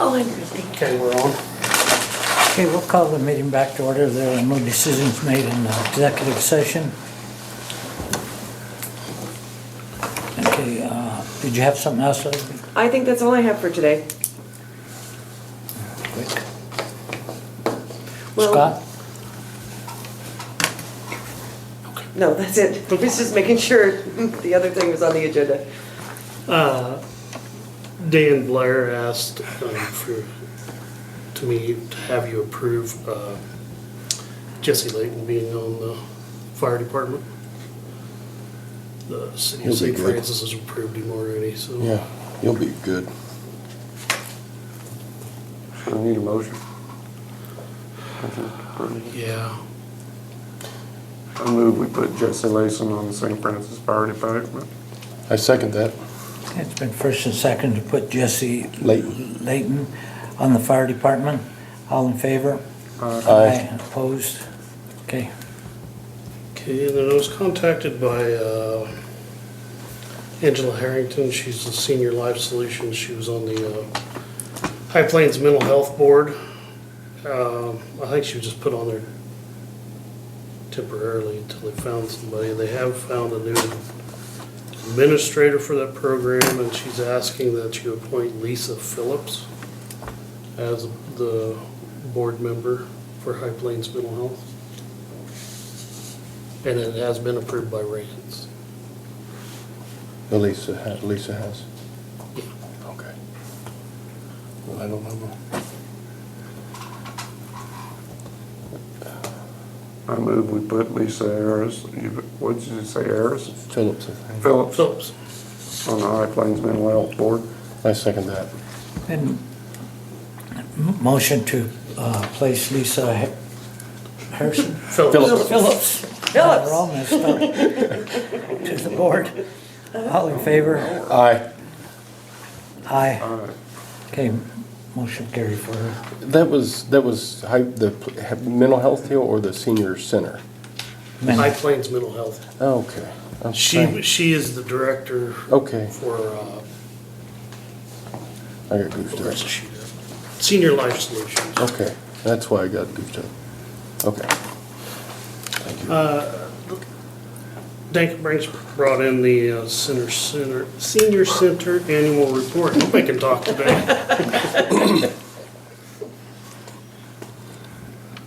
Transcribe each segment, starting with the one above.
Oh, I'm ready. Okay, we're on. Okay, we'll call the meeting back to order. There are no decisions made in executive session. Okay, did you have something else, Leslie? I think that's all I have for today. Quick. Well, Scott? no, that's it. I was just making sure the other thing was on the agenda. Dan Blair asked to me to have you approve Jesse Layton being on the fire department. The city He'll of be St. good. Francis has approved him already, so. Yeah, you'll be good. So I need a motion. Yeah. I move we put Jesse Layson on the St. Francis Fire Department. I second that. It's been first and second to put Jesse Layton. Layton on the fire department. All in favor? Aye. Opposed? Okay. Okay, and then I was contacted by Angela Harrington. She's the Senior Life Solutions. She was on the High Plains Mental Health Board. I think she was just put on there temporarily until they found somebody. They have found a new administrator for that program, and she's asking that you appoint Lisa Phillips as the board member for High Plains Mental Health. And it has been approved by Rance. Lisa has. Okay. Well, I don't know. I move we put Lisa Harris, what did you say, Harris? Phillips, I think. Phillips Phillips. on the High Plains Mental Health Board. I second that. And motion to place Lisa Harrison? Phillips. Phillips. Phillips. We're all messed up. To the board. All in favor? Aye. Aye. Aye. Okay, motion carried for her. That was the mental health deal or the senior center? High Plains Mental Health. Oh, okay. I'm trying- She is the director Okay, for, I got goofed what does up. she do? Senior Life Solutions. Okay, that's why I got goofed up. Okay. Thank you. Dank Branch brought in the Senior Center Annual Report. Hope I can talk today.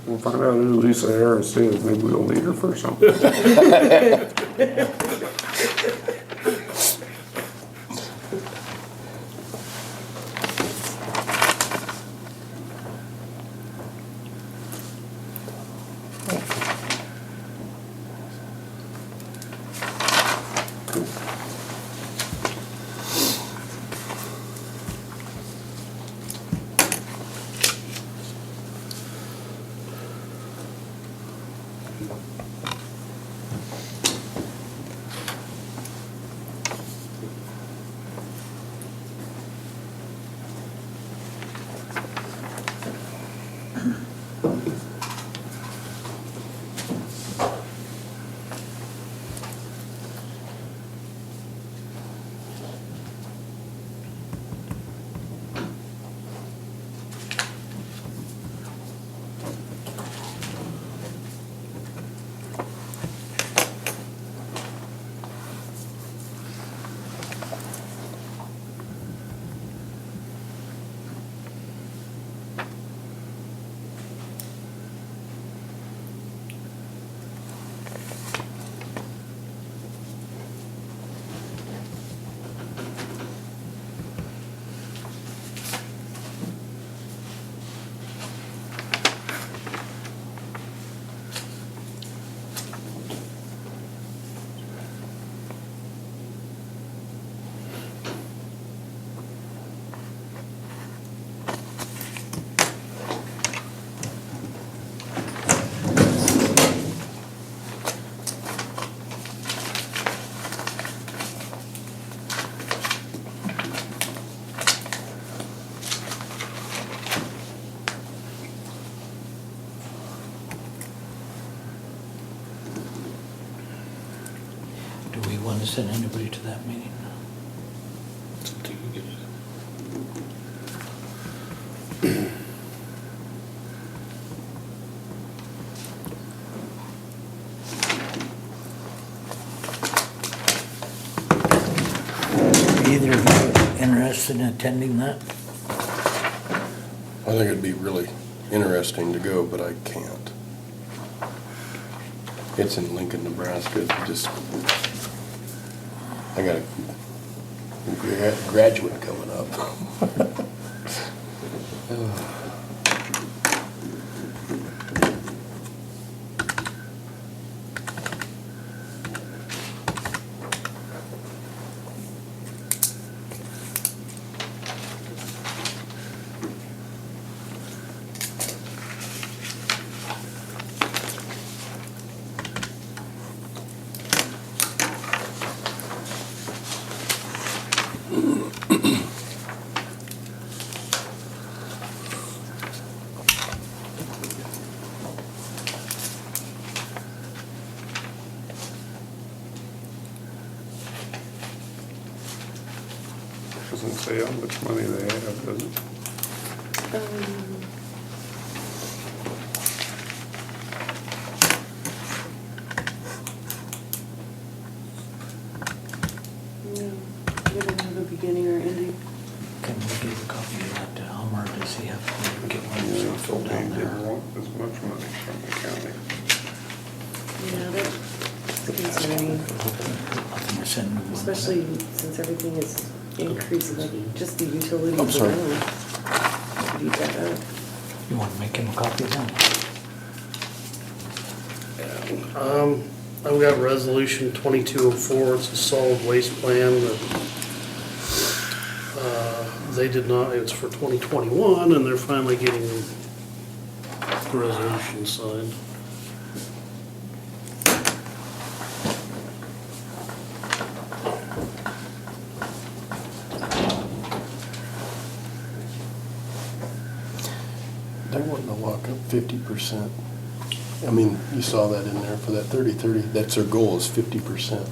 We'll find out who Lisa Harris is, maybe we'll need her for something. Do we want to send anybody to that meeting? interested in attending that? I think it'd be really interesting to go, but I can't. It's in Lincoln, Nebraska. I got a graduate coming up. Doesn't say how much money they have, does it? No, we don't have a beginning or ending. Can we give a copy of that to Elmer? Does he have to get one Yeah, himself so they down didn't there? want as much money from the county. Yeah, that's concerning, Nothing to send him. especially since everything is increasing, like just the utilities I'm sorry. alone. Could eat that up. You want to make him a copy of that? I've got resolution 2204, it's a solid waste plan that, they did not, it's for 2021, and they're finally getting the resolution signed. They wanting to lock up 50%. I mean, you saw that in there for that 30-30, that's their goal is 50%.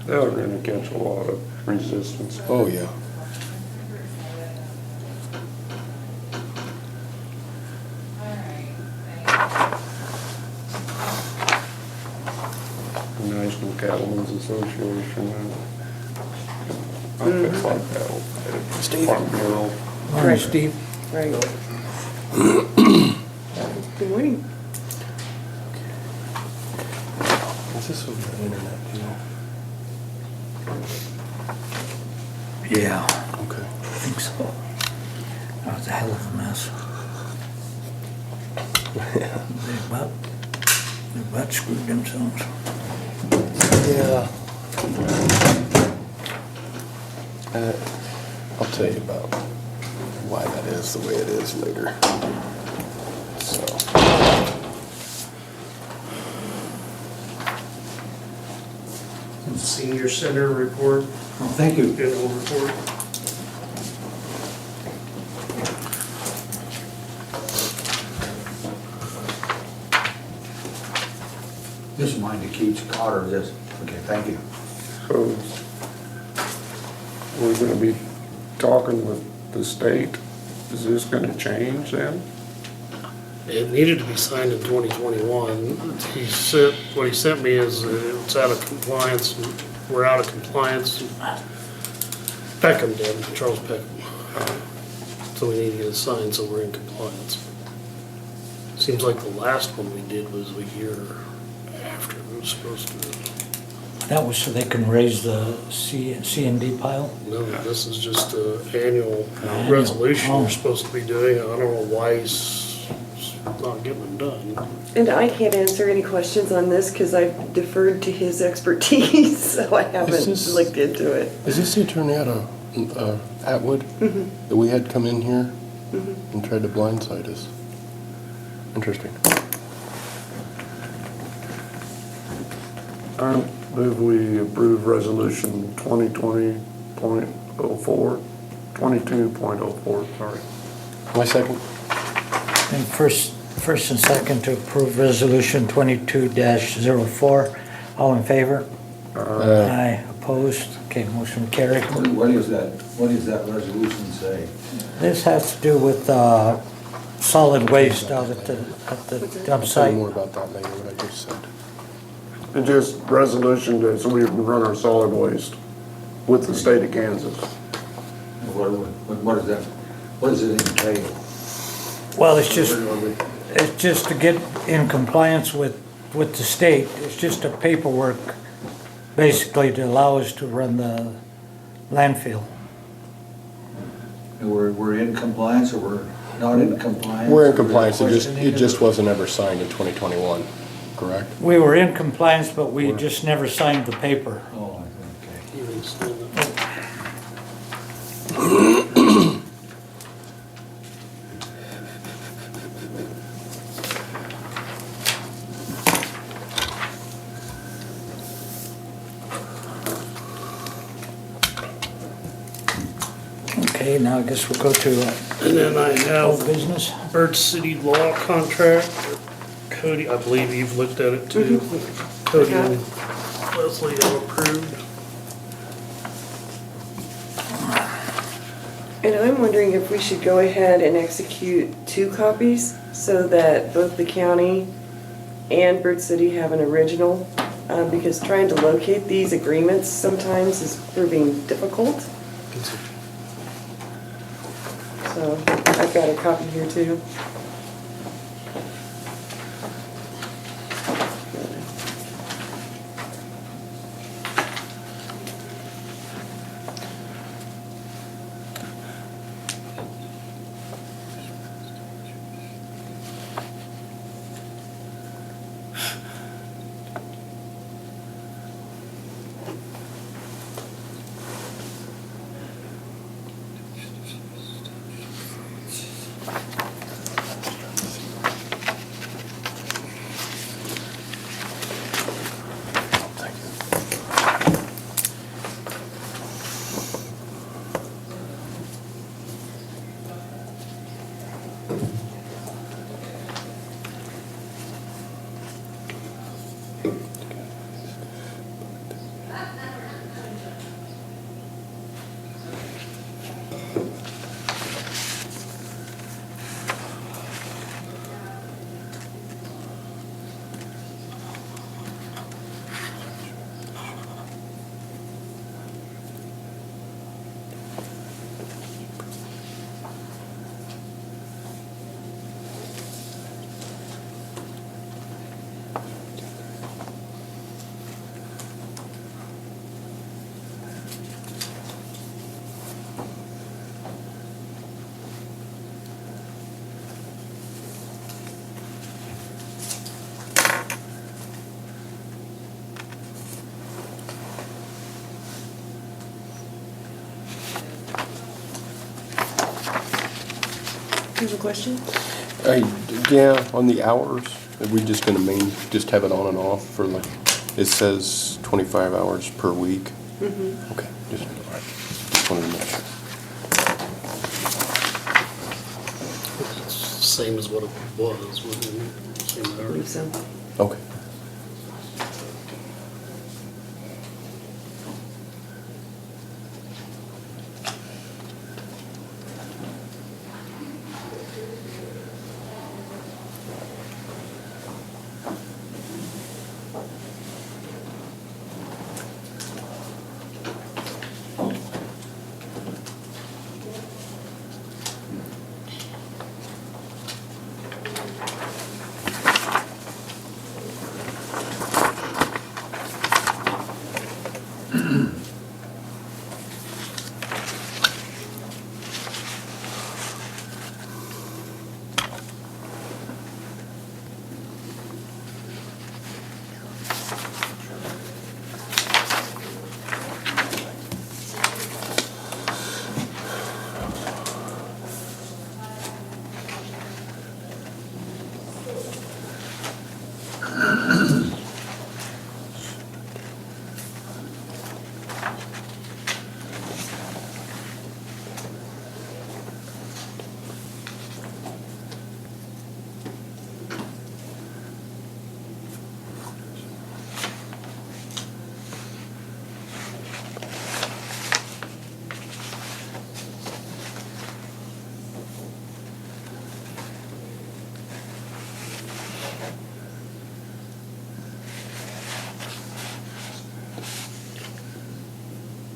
They're gonna catch a lot of resistance. Oh, yeah. National Cattlemen's Association. Outfits like that. Steve. Farm Bureau. Morning, Right. Steve. Right. Good morning. Is this over the internet, you know? Yeah, Okay. I think so. That was a hell of a mess. They about screwed themselves. Yeah. I'll tell you about why that is the way it is later. So. Senior Center report, Oh, thank you. annual report. This is mine to Keats Cotter, this, okay, thank you. So we're gonna be talking with the state. Is this gonna change then? It needed to be signed in 2021. What he sent me is it's out of compliance, we're out of compliance. Peckham did, Charles Peckham. So we need to get it signed so we're in compliance. Seems like the last one we did was a year after it was supposed to. That was so they can raise the C and D pile? No, this is just an annual Annual. resolution Oh. we're supposed to be doing. I don't know why he's not getting them done. And I can't answer any questions on this because I've deferred to his expertise, so I haven't this- looked into it. Is this the attorney out of Atwood that we had come in here and tried to blindside us? Interesting. I move we approve resolution 2020.04, 22.04, sorry. My second? And first and second to approve resolution 22-04. All in favor? Aye. Opposed? Okay, motion carried. What does that resolution say? This has to do with solid waste out at the dump I'll tell you more site. about that later, what I just said. It's just resolution to, so we can run our solid waste with the state of Kansas. What is that? What does it entail? Well, it's just to get in compliance with the state. It's just a paperwork, basically, to allow us to run the landfill. We're in compliance or we're not in compliance? We're in compliance, it just wasn't ever signed in 2021, correct? We were in compliance, but we just never signed the paper. Oh, okay. You understand that? Okay, now I guess we'll go to And then I old have business. Bird City Law contract. Cody, I believe you've looked at it too. Cody and Leslie have approved. And I'm wondering if we should go ahead and execute 2 copies so that both the county and Bird City have an original, because trying to locate these agreements sometimes is proving difficult. So I've got a copy here too. You have a question? Yeah, on the hours, are we just gonna just have it on and off for like, it says 25 hours per week? Mm-hmm. Okay, just wanted to make sure. It's same as what it was, wasn't it? Same I believe so. Okay.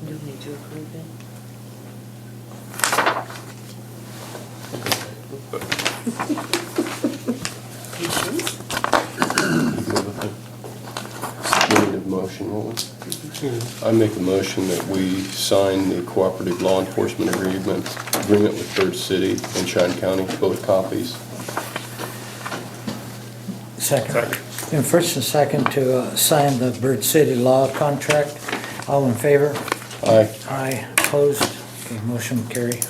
Do we need to approve it? Patience? We need a motion, won't we? I make a motion that we sign the cooperative law enforcement agreement with Bird City and Shine County, both copies. Second. And first and second to sign the Bird City Law contract. All in favor? Aye. Aye. Opposed? Okay, motion carry.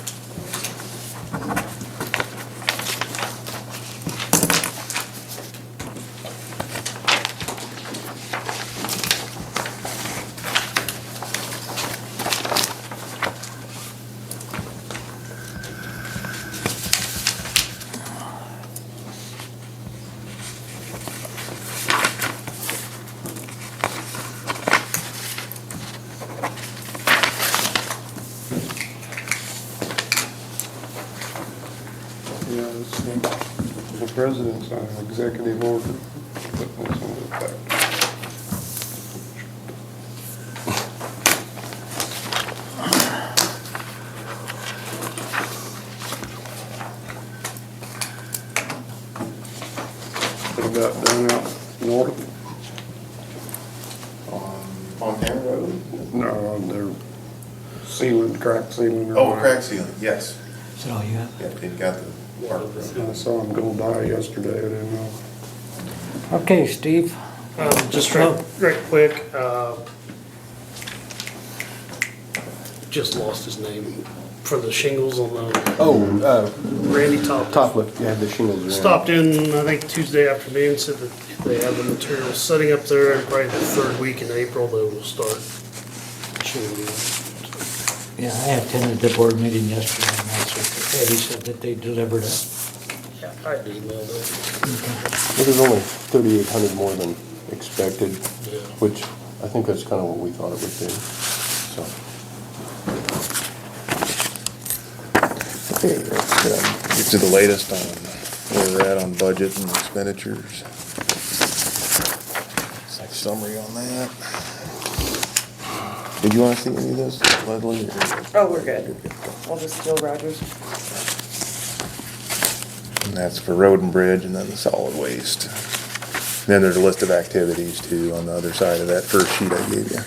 Yeah, the president's executive order. Put this on the back. They got done out north. Montana Road? No, they're sealing, crack sealing. or Oh, whatever. crack sealing, yes. Is that all you have? Yeah, they got the water from I saw them go by yesterday, I didn't know. Okay, Steve. Just right quick, just lost his name for the shingles on the Oh, Randy Top. Toplift, yeah, the shingles are in. Stopped in, I think Tuesday afternoon, said that they have the material setting up there, and probably the third week in April, they will start shingling. Yeah, I attended the board meeting yesterday, and that's what Eddie said that they delivered it. Yeah, I emailed it. It was only 3,800 more than expected, Yeah. which I think that's kind of what we thought it would be, so. Okay, let's get to the latest on where we're at on budget and expenditures. Like summary on that. Did you wanna see any of this, Leslie? or- Oh, we're good. I'll just steal Roger's. And that's for road and bridge and then the solid waste. Then there's a list of activities too on the other side of that first sheet I gave you.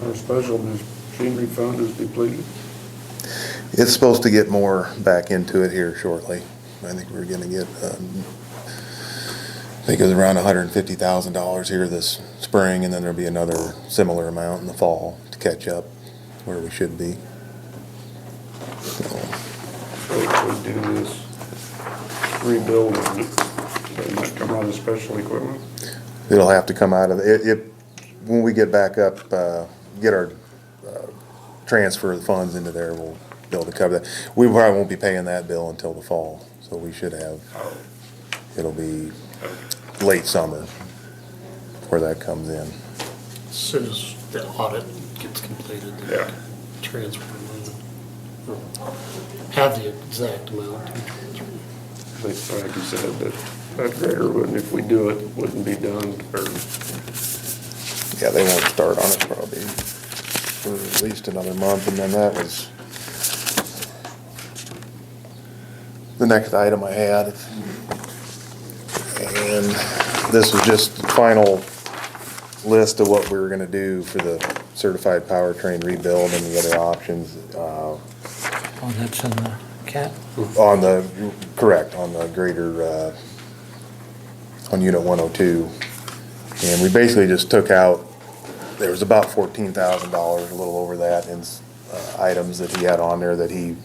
Our special machinery fund is depleted. It's supposed to get more back into it here shortly. I think we're gonna get, I think it was around $150,000 here this spring, and then there'll be another similar amount in the fall to catch up where we should be. So, So if we do this rebuilding, doesn't that come out of special equipment? it'll have to come out of, when we get back up, get our transfer of the funds into there, we'll be able to cover that. We probably won't be paying that bill until the fall, so we should have, it'll be late summer where that comes in. As soon as the audit gets completed, they Yeah. can transfer money. Have the exact amount to transfer. Like you said, that grader wouldn't, if we do it, wouldn't be done, or Yeah, they won't start on it probably for at least another month, and then that was the next item I had. And this was just the final list of what we were gonna do for the certified powertrain rebuild and the other options, Oh, that's in the cat? on the, correct, on the grader, on unit 102. And we basically just took out, there was about $14,000, a little over that, in items that he had on there that he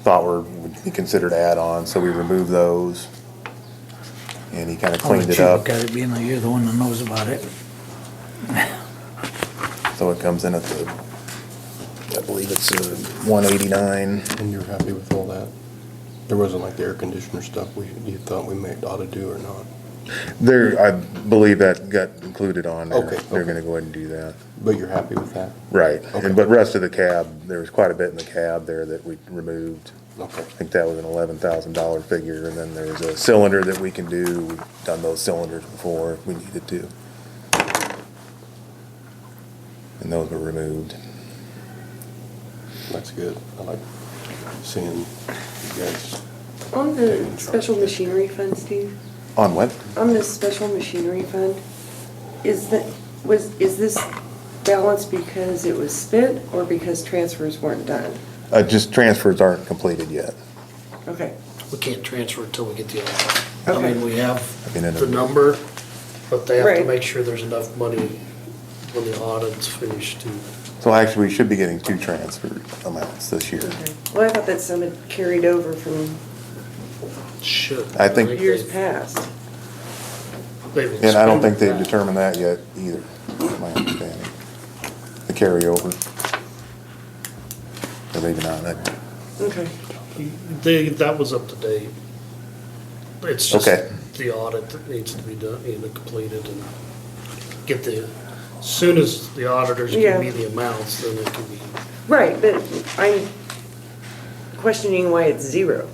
thought would be considered add-ons, so we removed those. And he kinda I'll let cleaned it you up, look at it, being that you're the one that knows about it. so it comes in at the I believe it's 189. And you're happy with all that? There wasn't like the air conditioner stuff you thought we ought to do or not? There, I believe that got included on there. Okay, They're okay. gonna go ahead and do that. But you're happy with that? Right, Okay. but rest of the cab, there was quite a bit in the cab there that we removed. Okay. I think that was an $11,000 figure, and then there was a cylinder that we can do. We've done those cylinders before if we needed to. And those were removed. That's good. I like seeing you guys. On the special machinery fund, Steve, On what? on this special machinery fund, is this balanced because it was spent or because transfers weren't done? Just transfers aren't completed yet. Okay, We can't transfer until we get the audit. I Okay. mean, we have I mean, the number, but they have to Right. make sure there's enough money when the audit's finished to. So actually, we should be getting 2 transfer amounts this year. okay. Well, I thought that some had carried over from Should. I think- years past. they've And I don't think expended they've that. determined that yet either, my understanding. The carryover. Or maybe not. Okay, That was up to date. It's just Okay. the audit that needs to be done, completed and get as soon as the auditors Yeah. give me the amounts, then it can be, right, but I'm questioning why it's zero.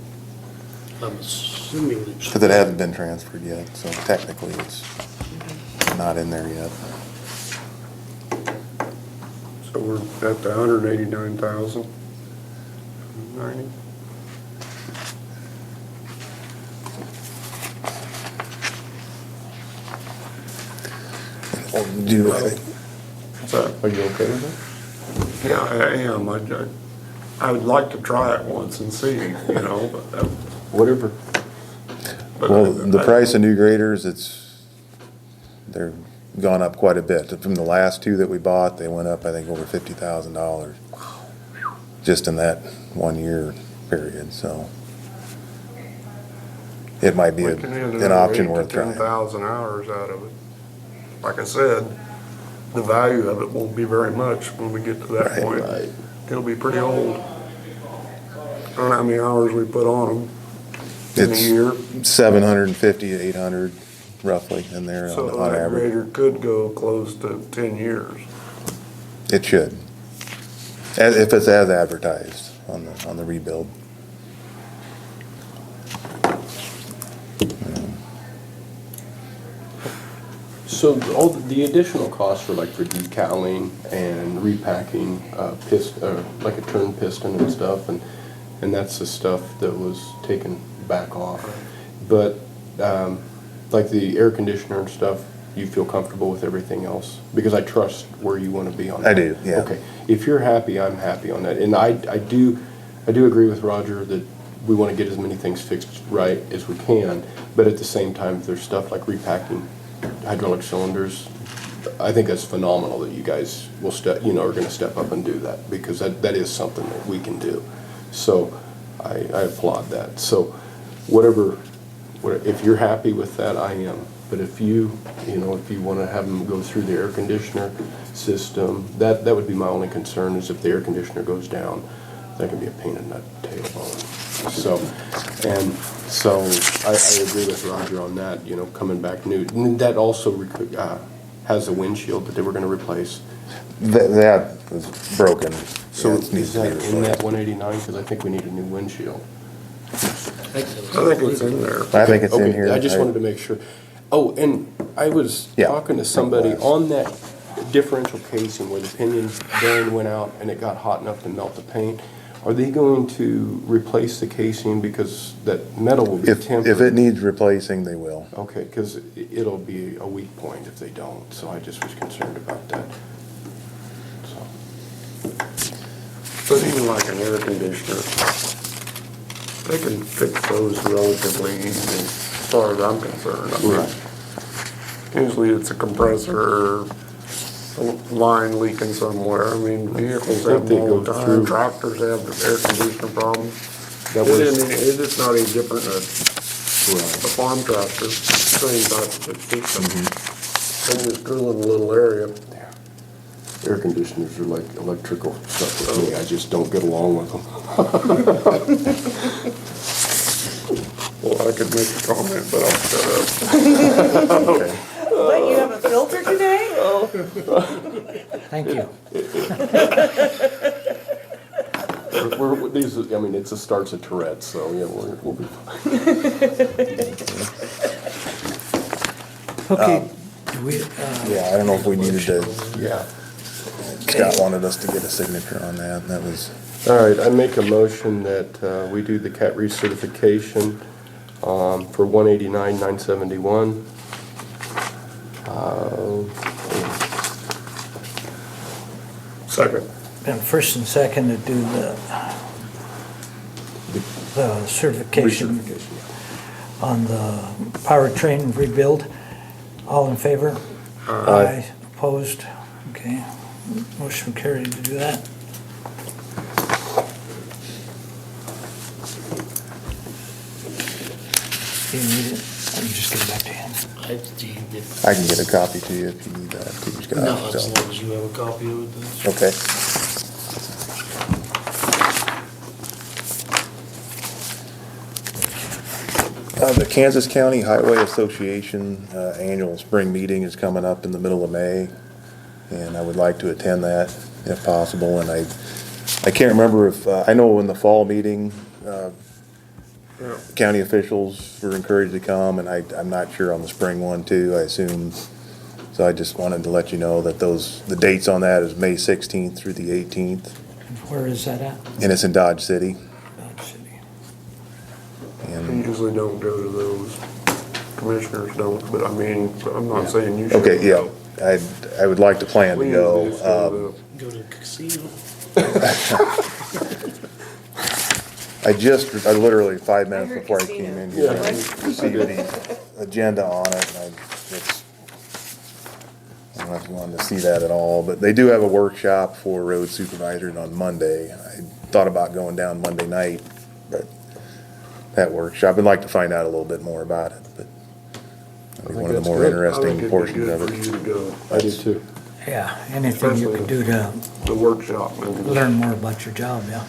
I'm assuming. Because it hasn't been transferred yet, so technically it's not in there yet. So we're at the 189,000. 90. Do, What's that? Are you okay with Yeah, I am. I would like to try it once and see, but that? Whatever. well, the price of new graders, they're gone up quite a bit. From the last 2 that we bought, they went up, I think, over $50,000. Just in that 1 year period, so. It might be We can end an option worth trying. 10,000 hours out of it. Like I said, the value of it won't be very much when we get to that Right, point. right. It'll be pretty old. I don't know how many hours we put on them in a It's year. 750 to 800 roughly in there So on that average. grader could go close to 10 years. It should. If it's as advertised on the rebuild. So all the additional costs for like for decaling and repacking, like a turn piston and stuff, and that's the stuff that was taken back off. But, like the air conditioner and stuff, you feel comfortable with everything else? Because I trust where you wanna be on that. I do, yeah. Okay, if you're happy, I'm happy on that. And I do agree with Roger that we wanna get as many things fixed right as we can, but at the same time, if there's stuff like repacking hydraulic cylinders, I think that's phenomenal that you guys will are gonna step up and do that, because that is something that we can do. So I applaud that. So if you're happy with that, I am. But if if you wanna have them go through the air conditioner system, that would be my only concern, is if the air conditioner goes down, that can be a pain in the tailbone. So I agree with Roger on that, coming back new. And that also has a windshield that they were gonna replace. That was broken. So Yeah, it needs is to be that in that replaced. 189? Because I think we need a new windshield. I think it's in there. I think it's in Okay, here. I just wanted to make sure. Oh, and I was Yeah. talking to somebody Glass. on that differential casing where the pinion bearing went out and it got hot enough to melt the paint. Are they going to replace the casing because that metal will be tempered? If it needs replacing, they will. Okay, because it'll be a weak point if they don't, so I just was concerned about that. So, But even like an air conditioner, they can fix those relatively easy, as far as I'm concerned. I mean, usually it's a compressor, a line leaking somewhere. I mean, vehicles I think have they them all the go time. through- Tractors have the air conditioner problem. That was- It's not any different than a farm tractor, same type of system. They just drill in a little area. Air conditioners are like electrical stuff with me, I just don't get along with them. Well, I could make a comment, but I'll shut up. Okay. What, you have a filter today? Thank you. These, I mean, it starts at Tourette's, so yeah, we'll be fine. Okay, do we, Yeah, I don't know if we needed to, Yeah. Scott wanted us to get a signature on that, and that was, All right, I make a motion that we do the CAT recertification for 189,971. Second. been first and second to do the certification Recertification. on the powertrain rebuild. All in favor? Aye. Opposed? Okay. Motion carried to do that. Do you need it? I'm just getting back to him. I can get a copy to you if you need that too, Scott. No, so. as long as you have a copy of it, then. Okay. The Kansas County Highway Association annual spring meeting is coming up in the middle of May, and I would like to attend that if possible. And I can't remember if, I know in the fall meeting, county officials were encouraged to come, and I'm not sure on the spring one too, I assume. So I just wanted to let you know that the dates on that is May 16th through the 18th, Where is that at? and it's in Dodge City. Dodge City. I And, usually don't go to those. Commissioners don't, but I mean, I'm not saying you should. okay, yeah, I would like to plan to Please, go. just go Go to the casino. I literally 5 minutes heard before I casino. came in here, Yeah. I received the agenda on it, and I don't know if you wanted to see that at all, but they do have a workshop for road supervisors on Monday. I thought about going down Monday night, but that workshop, I'd like to find out a little bit more about it, but it'll be one of the that's more good. I think interesting it'd be portions good of for it. you to go, I do too. Yeah, anything you could do to the workshop. and- learn more about your job, yeah.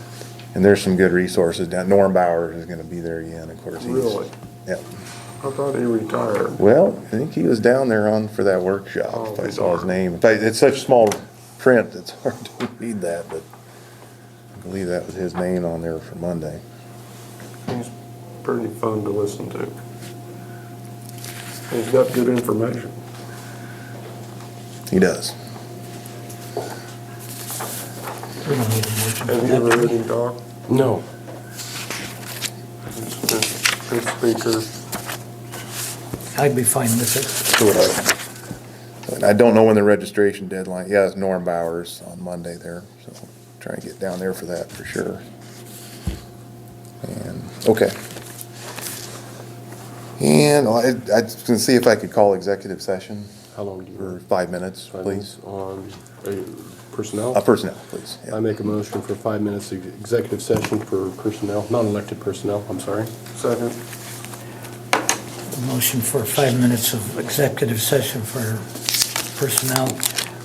And there's some good resources down, Norm Bowers is gonna be there again, of course. He's- Really? Yeah. I thought he retired. Well, I think he was down there for that workshop, Oh, if I saw his darn. name. It's such small print, it's hard to read that, but I believe that was his name on there for Monday. He's pretty fun to listen to. He's got good information. He does. We don't need a motion for Have you that, ever do heard we? him talk? No. Good speaker. I'd be fine with it. So would I. And I don't know when the registration deadline, yeah, it's Norm Bowers on Monday there, so try and get down there for that for sure. And, okay. And I was gonna see if I could call executive session How long do you? for 5 minutes, please. On personnel? Personnel, please. yeah. I make a motion for 5 minutes executive session for personnel, non-elected personnel, I'm sorry. Second. Motion for 5 minutes of executive session for personnel.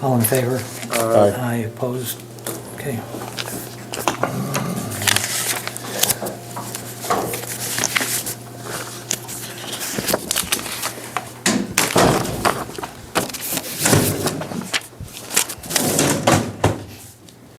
All in favor? Aye. Aye, opposed? Okay.